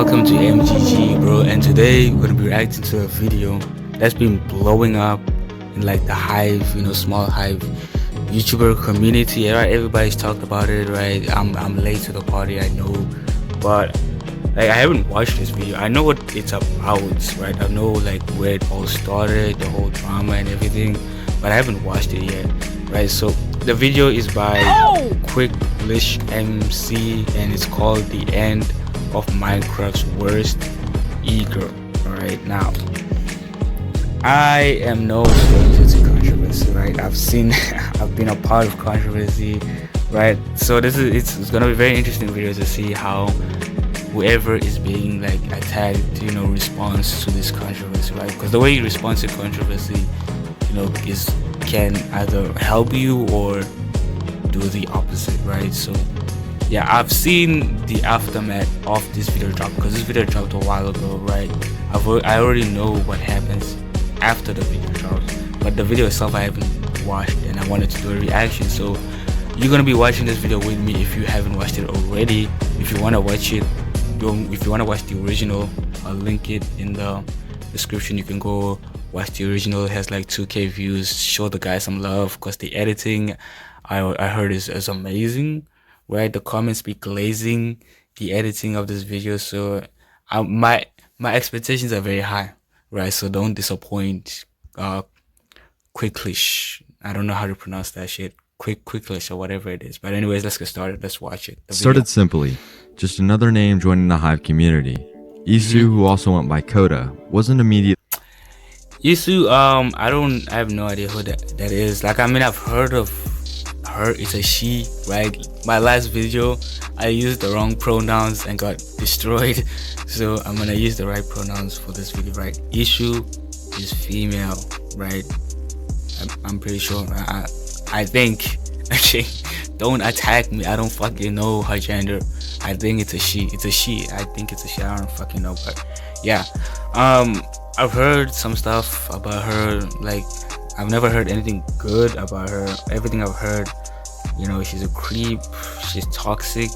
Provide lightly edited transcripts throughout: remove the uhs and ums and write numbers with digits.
Welcome to MGG, bro, and today we're gonna be reacting to a video that's been blowing up in like the Hive, small Hive YouTuber community. Right, everybody's talked about it, right? I'm late to the party, I know, but like I haven't watched this video. I know what it's about, right? I know like where it all started, the whole drama and everything, but I haven't watched it yet, right? So the video is by QwicklishMC and it's called "The End of Minecraft's Worst E-Girl." Alright, now I am no stranger to controversy, right? I've been a part of controversy, right? So it's gonna be a very interesting video to see how whoever is being like attacked, responds to this controversy, right? Because the way you respond to controversy, can either help you or do the opposite, right? So yeah, I've seen the aftermath of this video drop, because this video dropped a while ago, right? I already know what happens after the video drops, but the video itself I haven't watched, and I wanted to do a reaction. So you're gonna be watching this video with me if you haven't watched it already. If you want to watch it, if you want to watch the original, I'll link it in the description. You can go watch the original. It has like 2K views. Show the guy some love, because the editing I heard is amazing, right? The comments be glazing the editing of this video. So my expectations are very high, right? So don't disappoint Quicklish. I don't know how to pronounce that shit. Quicklish or whatever it is. But anyways, let's get started. Let's watch it. Started simply, just another name joining the Hive community. Isu, who also went by Coda, wasn't immediate. Isu, I have no idea who that is. Like, I mean, I've heard of her. It's a she, right? My last video I used the wrong pronouns and got destroyed, so I'm gonna use the right pronouns for this video, right? Isu is female, right? I'm pretty sure. I think, okay, don't attack me, I don't fucking know her gender. I think it's a she. I think it's a she. I don't fucking know, but yeah, I've heard some stuff about her. Like, I've never heard anything good about her. Everything I've heard, she's a creep, she's toxic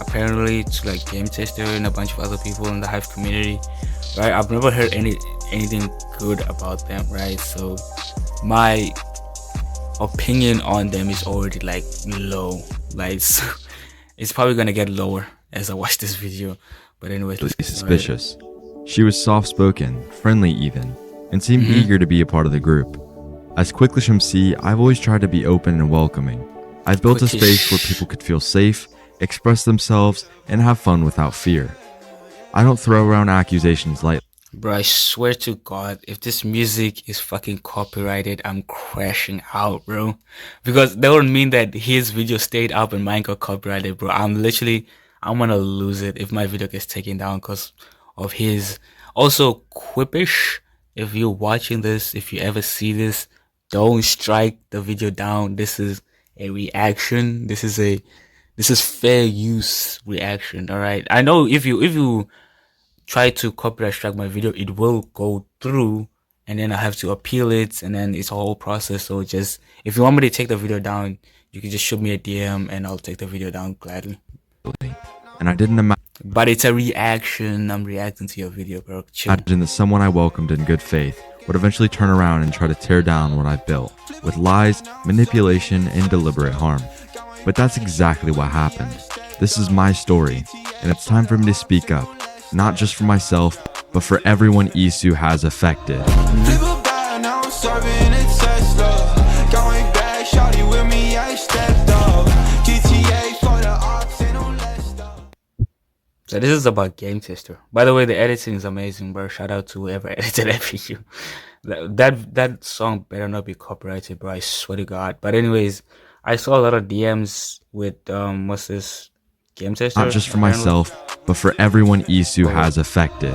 apparently to like Game Tester and a bunch of other people in the Hive community, right? I've never heard anything good about them, right? So my opinion on them is already like low, like, so it's probably gonna get lower as I watch this video. But anyways, Suspicious. She was soft-spoken, friendly even, and seemed eager to be a part of the group. As QwicklishMC, I've always tried to be open and welcoming. I've built a space where people could feel safe, express themselves, and have fun without fear. I don't throw around accusations lightly. Bro, I swear to God, if this music is fucking copyrighted, I'm crashing out, bro. Because that would mean that his video stayed up and mine got copyrighted, bro. I'm gonna lose it if my video gets taken down because of his. Also, Quippish, if you're watching this, if you ever see this, don't strike the video down. This is a reaction. This is fair use reaction, alright? I know if you try to copyright strike my video, it will go through, and then I have to appeal it, and then it's a whole process. So just, if you want me to take the video down, you can just shoot me a DM and I'll take the video down gladly. And I didn't imagine. But it's a reaction. I'm reacting to your video, bro. Chill. Imagine that someone I welcomed in good faith would eventually turn around and try to tear down what I built, with lies, manipulation, and deliberate harm. But that's exactly what happened. This is my story, and it's time for me to speak up, not just for myself, but for everyone Isu has affected. So this is about Game Tester. By the way, the editing is amazing, bro. Shout out to whoever edited that video. That song better not be copyrighted, bro. I swear to God. But anyways, I saw a lot of DMs with what's this, Game Tester? Not just for myself, but for everyone Isu has affected.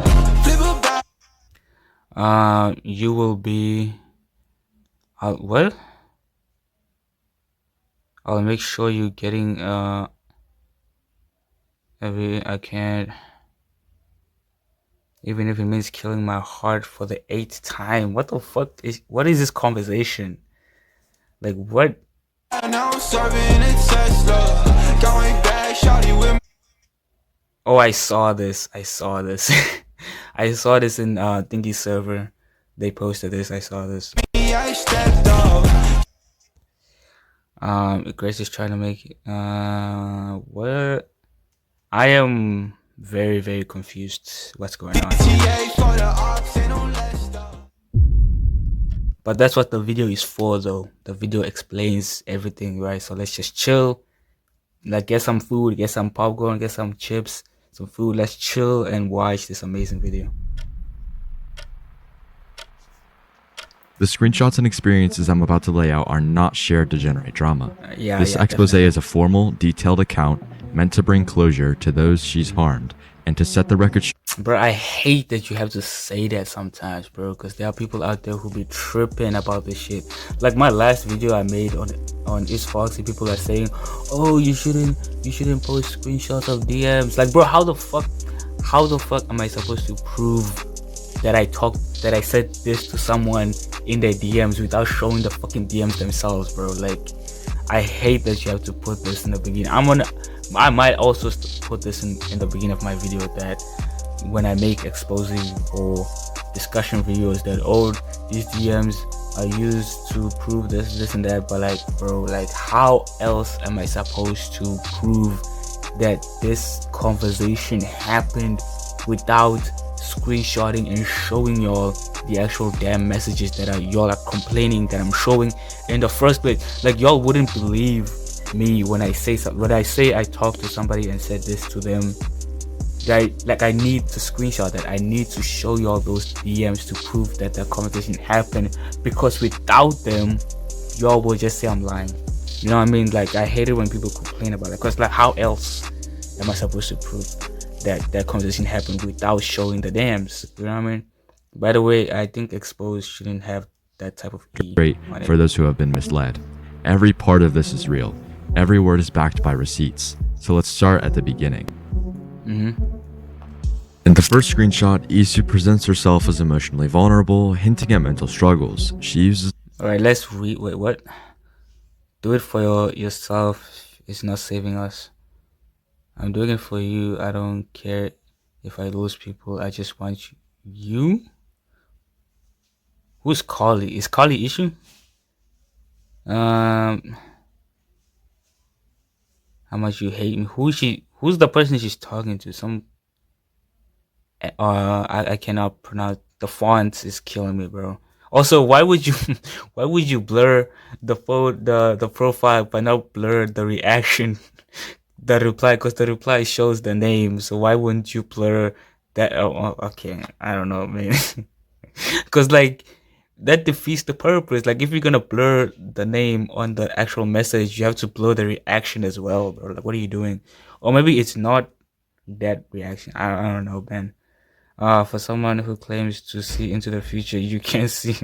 You will be. What? I'll make sure you're getting I can't, even if it means killing my heart for the 8th time. What the fuck what is this conversation? Like, what? Oh, I saw this. I saw this. I saw this in Thingy server. They posted this. I saw this. Grace is trying to make it. What? I am very, very confused. What's going on? But that's what the video is for, though. The video explains everything, right? So let's just chill. Like, get some food, get some popcorn, get some chips, some food. Let's chill and watch this amazing video. The screenshots and experiences I'm about to lay out are not shared to generate drama. This expose definitely is a formal, detailed account meant to bring closure to those she's harmed and to set the record Bro, I hate that you have to say that sometimes, bro, because there are people out there who be tripping about this shit. Like my last video I made on Is Foxy, people are saying, oh, you shouldn't post screenshots of DMs. Like, bro, how the fuck am I supposed to prove that I said this to someone in their DMs without showing the fucking DMs themselves, bro? Like, I hate that you have to put this in the beginning. I might also put this in the beginning of my video, that when I make exposing or discussion videos, that these DMs are used to prove this and that. But like, bro, like, how else am I supposed to prove that this conversation happened without screenshotting and showing y'all the actual damn messages that y'all are complaining that I'm showing in the first place? Like, y'all wouldn't believe me when I say something. When I say I talked to somebody and said this to them, I need to screenshot that. I need to show y'all those DMs to prove that the conversation happened, because without them, y'all will just say I'm lying. You know what I mean? Like, I hate it when people complain about it, because like, how else am I supposed to prove that conversation happened without showing the DMs? You know what I mean? By the way, I think exposed shouldn't have that type of rate for those who have been misled. Every part of this is real. Every word is backed by receipts. So let's start at the beginning. In the first screenshot, Isu presents herself as emotionally vulnerable, hinting at mental struggles. She uses... Alright, let's read. Wait, what? Do it for yourself. It's not saving us. I'm doing it for you. I don't care if I lose people. I just want you. Who's Carly? Is Carly Issue? How much you hate me? Who's the person she's talking to? Some I cannot pronounce. The font is killing me, bro. Also, why would you blur the profile but not blur the reaction, the reply? Because the reply shows the name, so why wouldn't you blur that? Oh, okay, I don't know, man. Because like, that defeats the purpose. Like, if you're gonna blur the name on the actual message, you have to blur the reaction as well, bro. Like, what are you doing? Or maybe it's not that reaction. I don't know, man. For someone who claims to see into the future, you can't see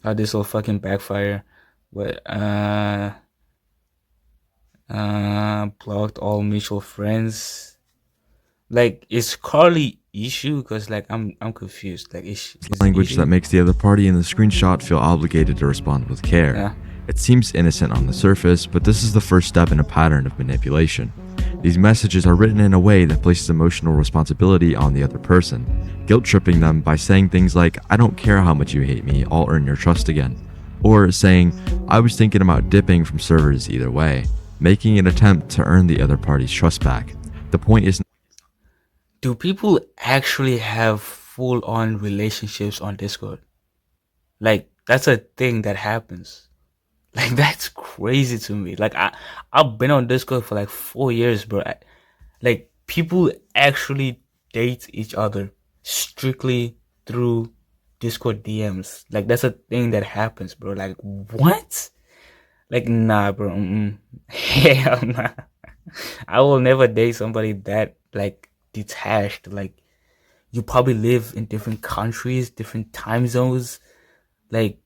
how this will fucking backfire. But blocked all mutual friends. Like, is Carly Issue? Because like, I'm confused. Like, is language that makes the other party in the screenshot feel obligated to respond with care. Yeah. It seems innocent on the surface, but this is the first step in a pattern of manipulation. These messages are written in a way that places emotional responsibility on the other person, guilt-tripping them by saying things like, I don't care how much you hate me, I'll earn your trust again. Or saying, I was thinking about dipping from servers either way, making an attempt to earn the other party's trust back. The point is, do people actually have full-on relationships on Discord? Like, that's a thing that happens. Like, that's crazy to me. Like, I've been on Discord for like 4 years, bro. Like, people actually date each other strictly through Discord DMs. Like, that's a thing that happens, bro. Like, what? Like, nah, bro. Hell nah. I will never date somebody that like detached. Like, you probably live in different countries, different time zones. Like,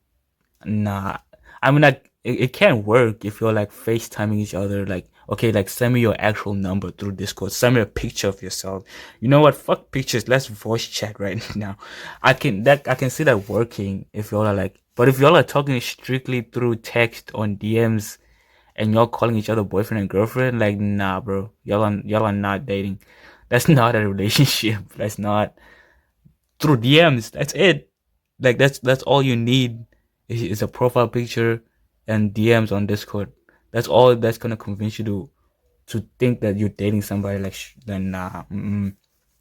nah. I mean, like, it can't work if you're like FaceTiming each other. Like, okay, like, send me your actual number through Discord. Send me a picture of yourself. You know what? Fuck pictures. Let's voice chat right now. I can see that working if y'all are like, but if y'all are talking strictly through text on DMs and y'all calling each other boyfriend and girlfriend, like, nah, bro. Y'all are not dating. That's not a relationship. That's not through DMs. That's it. Like that's all you need is a profile picture and DMs on Discord. That's all that's gonna convince you to think that you're dating somebody. Like then nah,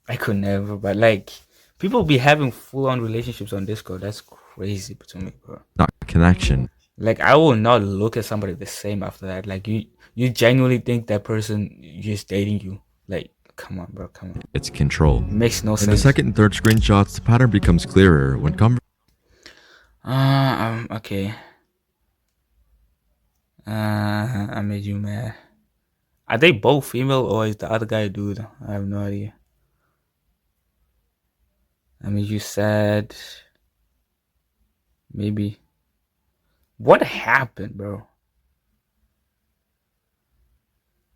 I could never. But like people be having full on relationships on Discord. That's crazy to me, bro. not connection. Like I will not look at somebody the same after that. Like you genuinely think that person is dating you. Like come on, bro, come on. It's control. Makes no In the sense. second and third screenshots, the pattern becomes clearer when Okay. I made you mad. Are they both female or is the other guy a dude? I have no idea. I made you sad. Maybe. What happened, bro?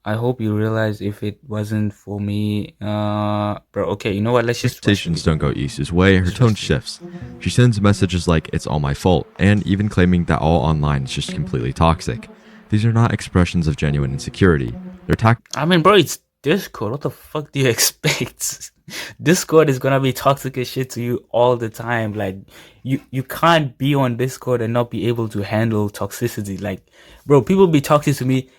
I hope you realize if it wasn't for me, bro. Okay, you know what? Let's just. conversations don't go Issu's way, her tone shifts. She sends messages like it's all my fault, and even claiming that all online is just completely toxic. These are not expressions of genuine insecurity. They're I mean, bro, it's Discord. What the fuck do you expect? Discord is gonna be toxic as shit to you all the time. Like, you can't be on Discord and not be able to handle toxicity. Like, bro, people be toxic to me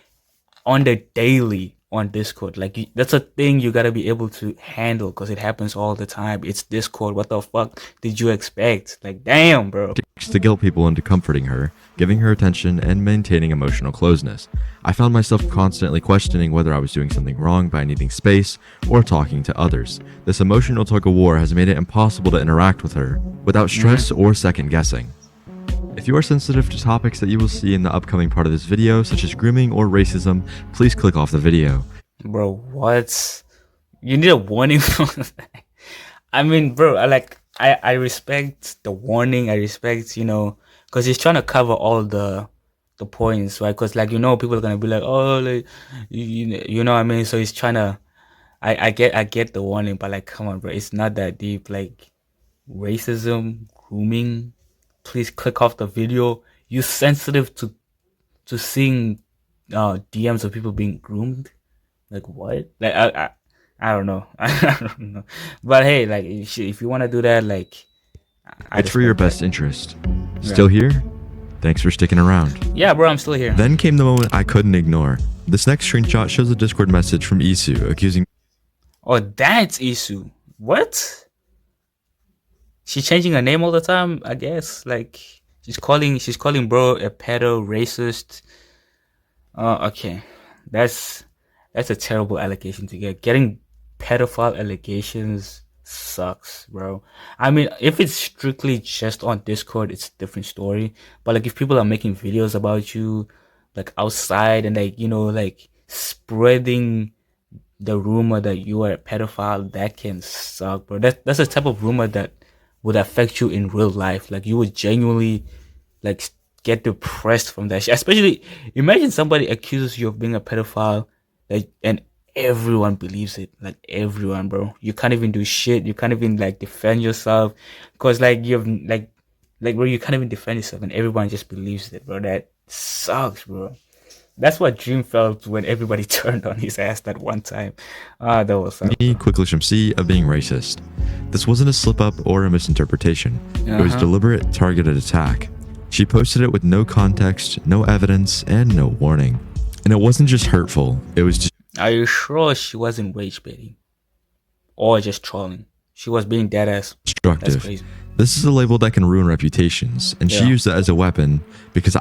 on the daily on Discord. Like that's a thing you gotta be able to handle because it happens all the time. It's Discord. What the fuck did you expect? Like damn, bro. to guilt people into comforting her, giving her attention, and maintaining emotional closeness. I found myself constantly questioning whether I was doing something wrong by needing space or talking to others. This emotional tug of war has made it impossible to interact with her without stress or second guessing. If you are sensitive to topics that you will see in the upcoming part of this video, such as grooming or racism, please click off the video. Bro, what? You need a warning from that. I mean, bro, I respect the warning. I respect, because he's trying to cover all the points, right? Because like people are gonna be like, oh, like you know what I mean. So he's trying to. I get the warning, but like, come on, bro, it's not that deep. Like racism, grooming. Please click off the video. You sensitive to seeing DMs of people being groomed? Like what? Like I don't know. I don't know. But hey, like if you want to do that, like It's for your best interest. Still here? Thanks for sticking around. Yeah, bro, I'm still here. Then came the moment I couldn't ignore. This next screenshot shows a Discord message from Isu accusing. Oh, that's Isu. What? She's changing her name all the time, I guess. Like she's calling bro a pedo racist. Okay. That's a terrible allegation to get. Getting pedophile allegations sucks, bro. I mean, if it's strictly just on Discord, it's a different story. But like if people are making videos about you like outside and like spreading the rumor that you are a pedophile, that can suck, bro. That's a type of rumor that would affect you in real life. Like you would genuinely like get depressed from that shit. Especially imagine somebody accuses you of being a pedophile, like, and everyone believes it. Like everyone, bro. You can't even do shit. You can't even like defend yourself because like you've like bro, you can't even defend yourself and everyone just believes it, bro. That sucks, bro. That's what Dream felt when everybody turned on his ass that one time. That was Me, QwicklishMC, of being racist. This wasn't a slip up or a misinterpretation. It was deliberate, targeted attack. She posted it with no context, no evidence, and no warning. And it wasn't just hurtful, it was just. Are you sure she wasn't rage baiting? Or just trolling? She was being dead ass. Destructive. That's crazy. This is a label that can ruin reputations, and she used it as a weapon because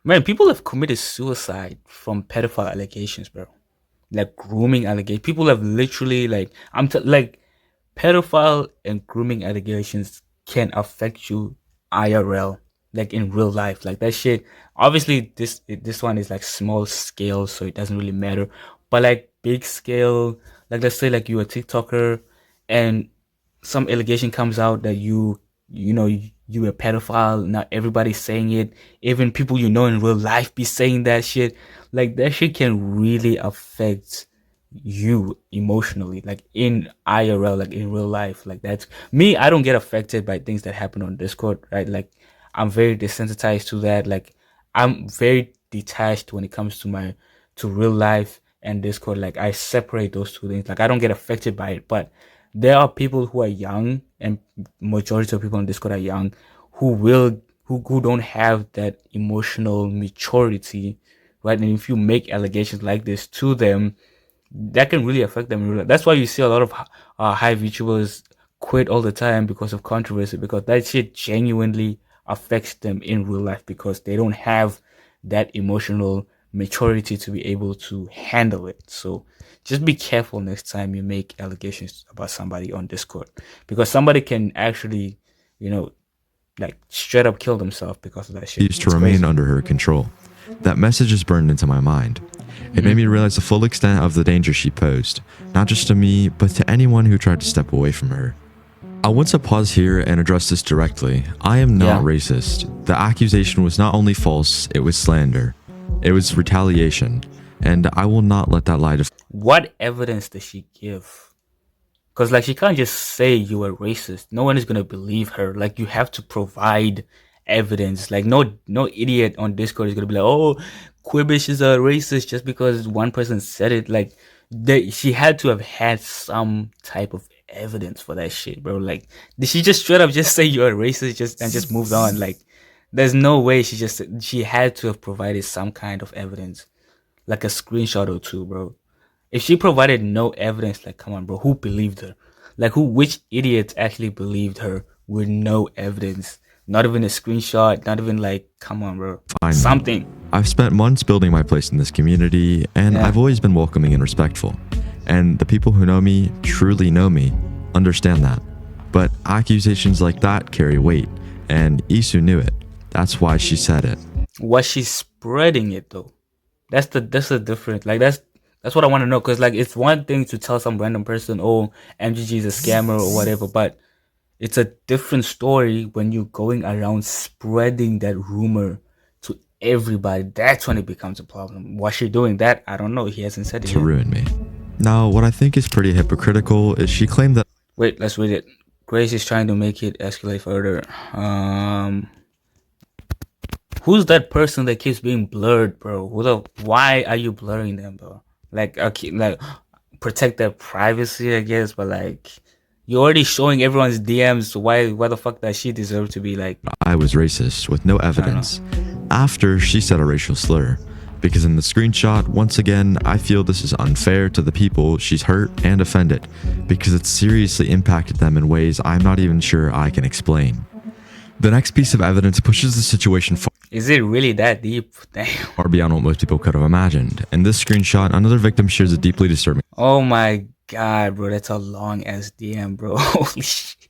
Man, people have committed suicide from pedophile allegations, bro. Like grooming allegations. People have literally like pedophile and grooming allegations can affect you IRL, like in real life. Like that shit. Obviously, this one is like small scale, so it doesn't really matter. But like big scale, like let's say like you're a TikToker, and some allegation comes out that you a pedophile. Now everybody's saying it. Even people in real life be saying that shit. Like that shit can really affect you emotionally, like in IRL, like in real life. Like that's me. I don't get affected by things that happen on Discord, right? Like I'm very desensitized to that. Like I'm very detached when it comes to real life. and Discord. Like I separate those two things. Like I don't get affected by it, but there are people who are young, and majority of people on Discord are young, who don't have that emotional maturity, right? And if you make allegations like this to them, that can really affect them in real life. That's why you see a lot of high VTubers quit all the time because of controversy, because that shit genuinely affects them in real life because they don't have that emotional maturity to be able to handle it. So just be careful next time you make allegations about somebody on Discord, because somebody can actually, like straight up kill themselves because of that shit. Used to remain under her control. That message is burned into my mind. It made me realize the full extent of the danger she posed, not just to me, but to anyone who tried to step away from her. I want to pause here and address this directly. I am not racist. The accusation was not only false, it was slander. It was retaliation, and I will not let that lie define. What evidence does she give? Because like she can't just say you are racist. No one is gonna believe her. Like you have to provide evidence. Like no idiot on Discord is gonna be like, oh, Quibish is a racist just because one person said it. Like she had to have had some type of evidence for that shit, bro. Like did she just straight up just say you're a racist and just moved on? Like there's no way she had to have provided some kind of evidence, like a screenshot or two, bro. If she provided no evidence, like come on, bro, who believed her? Like which idiot actually believed her with no evidence? Not even a screenshot, not even like, come on, bro. Something. I've spent months building my place in this community, and I've always been welcoming and respectful. And the people who know me, truly know me, understand that. But accusations like that carry weight, and Isu knew it. That's why she said it. Was she spreading it though? That's the difference. Like that's what I want to know. Cause like it's one thing to tell some random person, oh, MGG is a scammer or whatever, but it's a different story when you're going around spreading that rumor to everybody. That's when it becomes a problem. Was she doing that? I don't know. He hasn't said it to ruin me. Now, what I think is pretty hypocritical is she claimed that. Wait, let's read it. Grace is trying to make it escalate further. Who's that person that keeps being blurred, bro? Why are you blurring them, bro? Like, okay, like protect their privacy, I guess, but like you're already showing everyone's DMs. So why the fuck does she deserve to be like? I was racist with no evidence after she said a racial slur. Because in the screenshot, once again, I feel this is unfair to the people she's hurt and offended, because it seriously impacted them in ways I'm not even sure I can explain. The next piece of evidence pushes the situation far. Is it really that deep? Damn. Far beyond what most people could have imagined. In this screenshot, another victim shares a deeply disturbing. Oh my god, bro, that's a long ass DM, bro. Holy shit.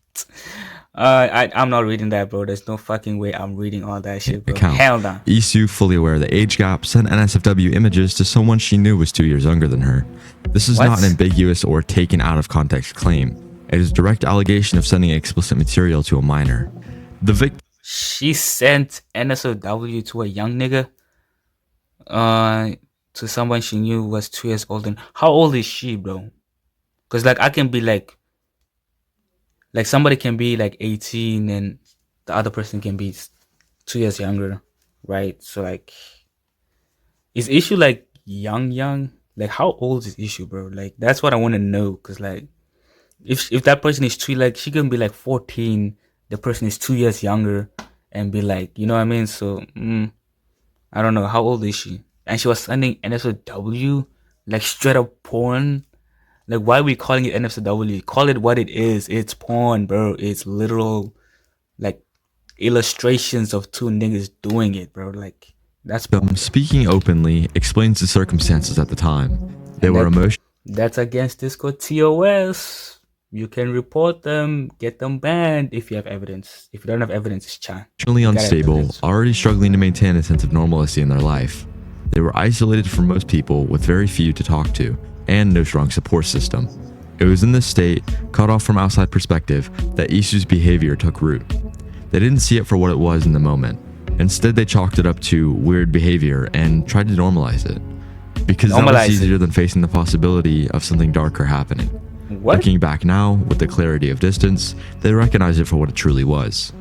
I'm not reading that, bro. There's no fucking way I'm reading all that shit, bro. Account. Hell no. Isu, fully aware of the age gap, sent NSFW images to someone she knew was 2 years younger than her. This is not an ambiguous or taken out of context claim. It is a direct allegation of sending explicit material to a minor. The victim. She sent NSFW to a young nigga. To someone she knew was 2 years older. How old is she, bro? Cause like I can be like somebody can be like 18 and the other person can be 2 years younger, right? So like, is Issue like young? Like how old is Issue, bro? Like that's what I want to know. Cause like, if that person is like she can be like 14, the person is 2 years younger, and be like, you know what I mean? So I don't know, how old is she? And she was sending NSFW, like straight up porn. Like, why are we calling it NSFW? Call it what it is. It's porn, bro. It's literal, like, illustrations of two niggas doing it, bro. Like, that's porn. Speaking openly explains the circumstances at the time. They were emotional. That's against Discord TOS. You can report them, get them banned if you have evidence. If you don't have evidence, it's chan. Emotionally unstable, already struggling to maintain a sense of normalcy in their life. They were isolated from most people with very few to talk to, and no strong support system. It was in this state, cut off from outside perspective, that Isu's behavior took root. They didn't see it for what it was in the moment. Instead, they chalked it up to weird behavior and tried to normalize it. Because that was easier than facing the possibility of something darker happening. What? Looking back now, with the clarity of distance, they recognize it for what it truly was.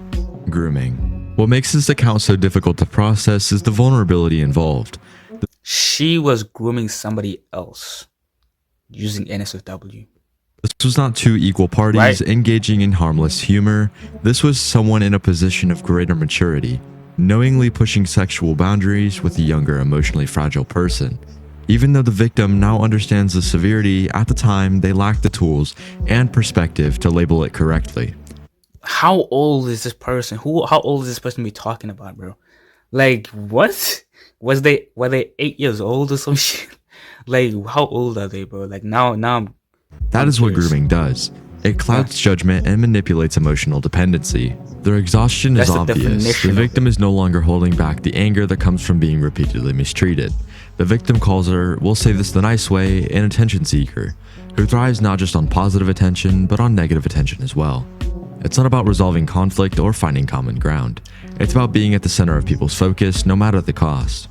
Grooming. What makes this account so difficult to process is the vulnerability involved. she was grooming somebody else using NSFW, This was not two equal parties right? engaging in harmless humor. This was someone in a position of greater maturity, knowingly pushing sexual boundaries with a younger, emotionally fragile person. Even though the victim now understands the severity, at the time they lacked the tools and perspective to label it correctly. How old is this person? How old is this person we talking about, bro? Like, what? Were they 8 years old or some shit? Like, how old are they, bro? Like, That I'm is what curious. grooming does. It clouds Yeah, judgment and manipulates emotional dependency. Their exhaustion is that's the obvious. The definition of victim it. is no longer holding back the anger that comes from being repeatedly mistreated. The victim calls her, we'll say this the nice way, an attention seeker, who thrives not just on positive attention, but on negative attention as well. It's not about resolving conflict or finding common ground. It's about being at the center of people's focus, no matter the cost.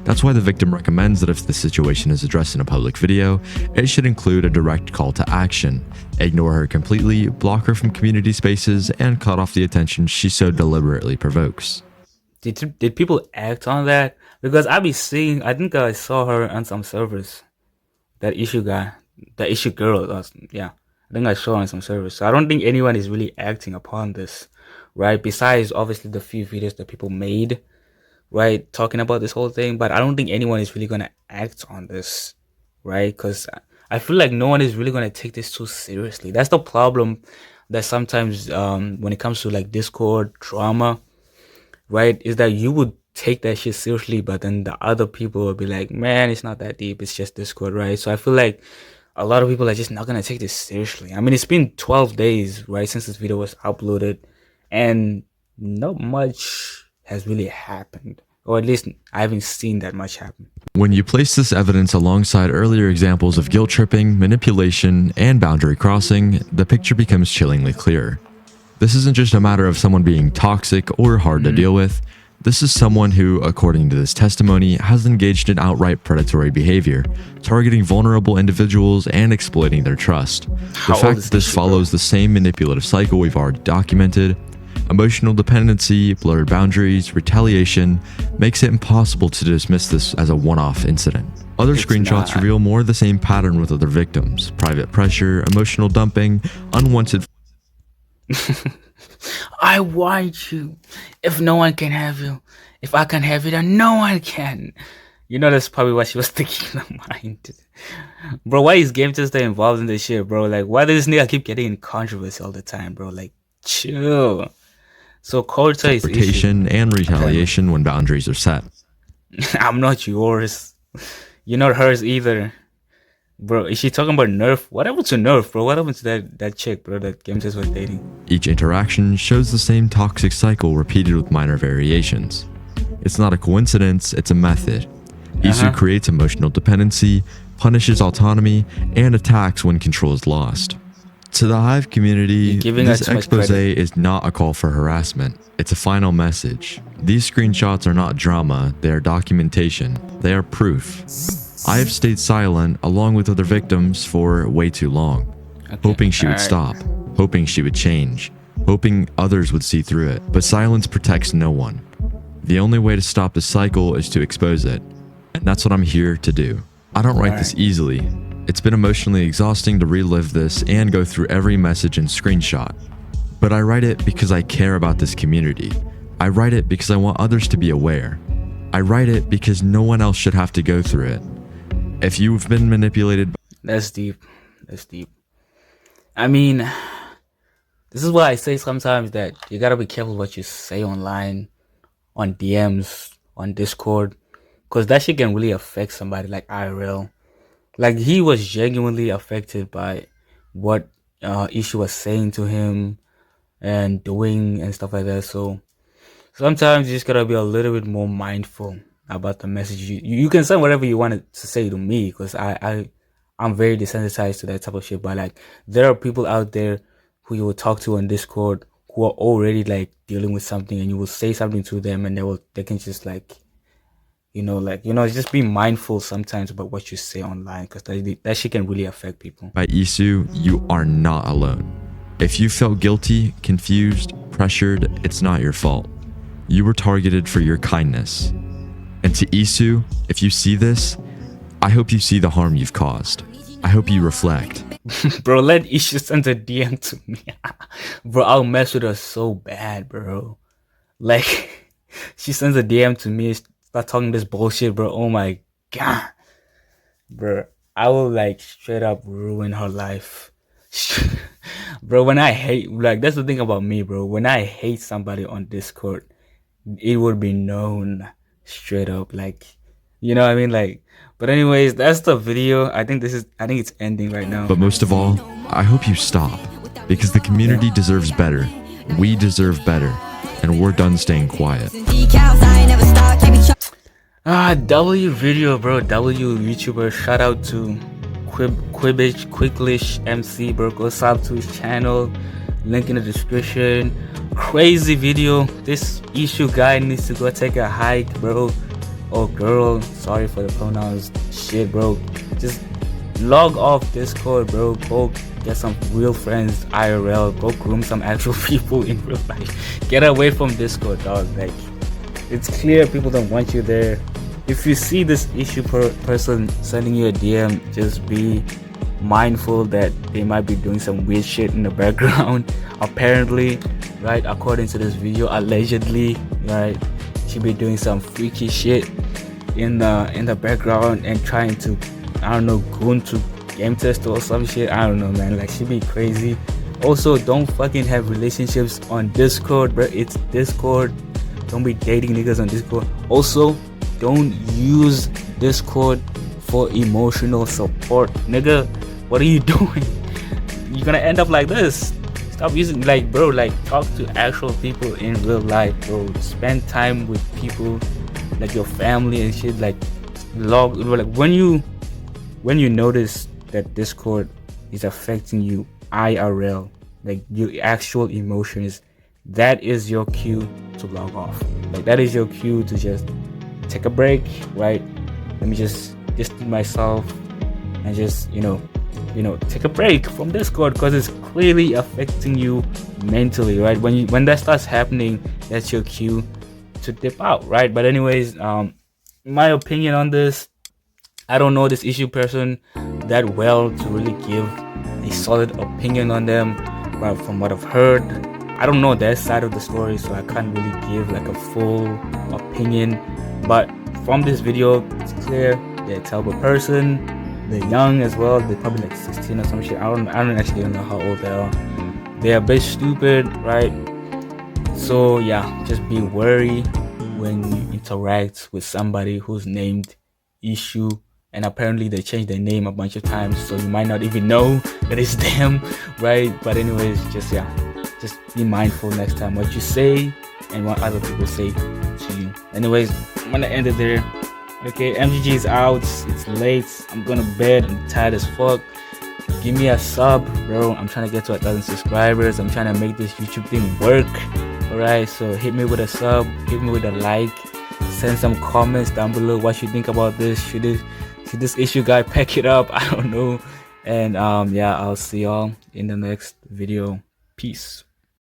That's why the victim recommends that if the situation is addressed in a public video, it should include a direct call to action. Ignore her completely, block her from community spaces, and cut off the attention she so deliberately provokes. Did people act on that? Because I think I saw her on some servers. That issue guy, the issue girl. Yeah, I think I saw her on some servers. So I don't think anyone is really acting upon this, right? Besides, obviously, the few videos that people made, right, talking about this whole thing. But I don't think anyone is really gonna act on this, right? Because I feel like no one is really gonna take this too seriously. That's the problem. That sometimes, when it comes to like Discord drama, right, is that you would take that shit seriously, but then the other people will be like, man, it's not that deep, it's just Discord, right? So I feel like a lot of people are just not gonna take this seriously. I mean, it's been 12 days, right, since this video was uploaded, and not much has really happened, or at least I haven't seen that much happen. When you place this evidence alongside earlier examples of guilt tripping, manipulation, and boundary crossing, the picture becomes chillingly clear. This isn't just a matter of someone being toxic or hard to deal with. This is someone who, according to this testimony, has engaged in outright predatory behavior, targeting vulnerable individuals and exploiting their trust. The How old fact is that this this shit, bro? follows the same manipulative cycle we've already documented, emotional dependency, blurred boundaries, retaliation, makes it impossible to dismiss this as a one-off incident. Other It's screenshots not. reveal more of the same pattern with other victims: private pressure, emotional dumping, unwanted I want you. If no one can have you, if I can have you, then no one can. You know, that's probably what she was thinking in her mind. Bro, why is Game Tester involved in this shit, bro? Like, why does this nigga keep getting in controversy all the time, bro? Like, chill. So culture is issue, interpretation and apparently. retaliation when boundaries are set. I'm not yours. You're not hers either. Bro, is she talking about Nerf? What happened to Nerf, bro? What happened to that chick, bro, that Game Tester was dating? Each interaction shows the same toxic cycle repeated with minor variations. It's not a coincidence, it's a method. Isu creates emotional dependency, punishes autonomy, and attacks when control is lost. To the Hive community, You're giving her this too much expose credit. is not a call for harassment. It's a final message. These screenshots are not drama, they are documentation. They are proof. I have stayed silent along with other victims for way too long, hoping she would alright. stop, hoping she would change, hoping others would see through it. But silence protects no one. The only way to stop the cycle is to expose it, and that's what I'm here to do. I don't write this easily. It's been emotionally exhausting to relive this and go through every message and screenshot. But I write it because I care about this community. I write it because I want others to be aware. I write it because no one else should have to go through it. If you've been manipulated, That's deep. That's deep. I mean, this is why I say sometimes that you gotta be careful what you say online, on DMs, on Discord, because that shit can really affect somebody like IRL. Like, he was genuinely affected by what Issue was saying to him and doing and stuff like that. So sometimes you just gotta be a little bit more mindful about the message. You can say whatever you wanted to say to me, because I'm very desensitized to that type of shit. But like, there are people out there who you will talk to on Discord who are already like dealing with something, and you will say something to them, and they can just like, just be mindful sometimes about what you say online, because that shit can really affect people. by Isu, you are not alone. If you felt guilty, confused, pressured, it's not your fault. You were targeted for your kindness. And to Isu, if you see this, I hope you see the harm you've caused. I hope you reflect. Bro, let Isha send a DM to me. Bro, I'll mess with her so bad, bro. Like, she sends a DM to me, start talking this bullshit, bro. Oh my god. Bro, I will like straight up ruin her life. Bro, when I hate, like, that's the thing about me, bro. When I hate somebody on Discord, it would be known straight up, like, you know what I mean? Like, but anyways, that's the video. I think it's ending right now. But most of all, I hope you stop, because the community deserves better, we deserve better, and we're done staying quiet. W video, bro. W YouTuber. Shout out to QwicklishMC, bro. Go sub to his channel, link in the description. Crazy video. This issue guy needs to go take a hike, bro. Oh girl, sorry for the pronouns. Shit, bro. Just log off Discord, bro. Go get some real friends IRL. Go groom some actual people in real life. Get away from Discord, dog. Like, it's clear people don't want you there. If you see this issue person sending you a DM, just be mindful that they might be doing some weird shit in the background. Apparently, right, according to this video, allegedly, right, she be doing some freaky shit in the background and trying to, I don't know, go into game test or some shit. I don't know, man. Like, she be crazy. Also, don't fucking have relationships on Discord, bro. It's Discord. Don't be dating niggas on Discord. Also, don't use Discord for emotional support, nigga. What are you doing? You're gonna end up like this. Stop using, like, bro, like, talk to actual people in real life, bro. Spend time with people like your family and shit. Like, like when you notice that Discord is affecting you IRL, like your actual emotions, that is your cue to log off. Like, that is your cue to just take a break, right? Let me just distance myself and just, you know, take a break from Discord, because it's clearly affecting you mentally, right? When that starts happening, that's your cue to dip out, right? But anyways, my opinion on this, I don't know this issue person that well to really give a solid opinion on them, but from what I've heard, I don't know their side of the story, so I can't really give like a full opinion. But from this video, it's clear they're a terrible person. They're young as well. They're probably like 16 or some shit. I don't actually know how old they are. They're a bit stupid, right? So yeah, just be wary when you interact with somebody who's named Issue, and apparently they changed their name a bunch of times, so you might not even know that it's them, right? But anyways, just be mindful next time what you say and what other people say to you. Anyways, I'm gonna end it there. Okay, MGG is out. It's late. I'm going to bed. I'm tired as fuck. Give me a sub, bro. I'm trying to get to 1,000 subscribers. I'm trying to make this YouTube thing work. Alright, so hit me with a sub. Hit me with a like. Send some comments down below what you think about this. Should this issue guy pack it up? I don't know. And yeah, I'll see y'all in the next video. Peace.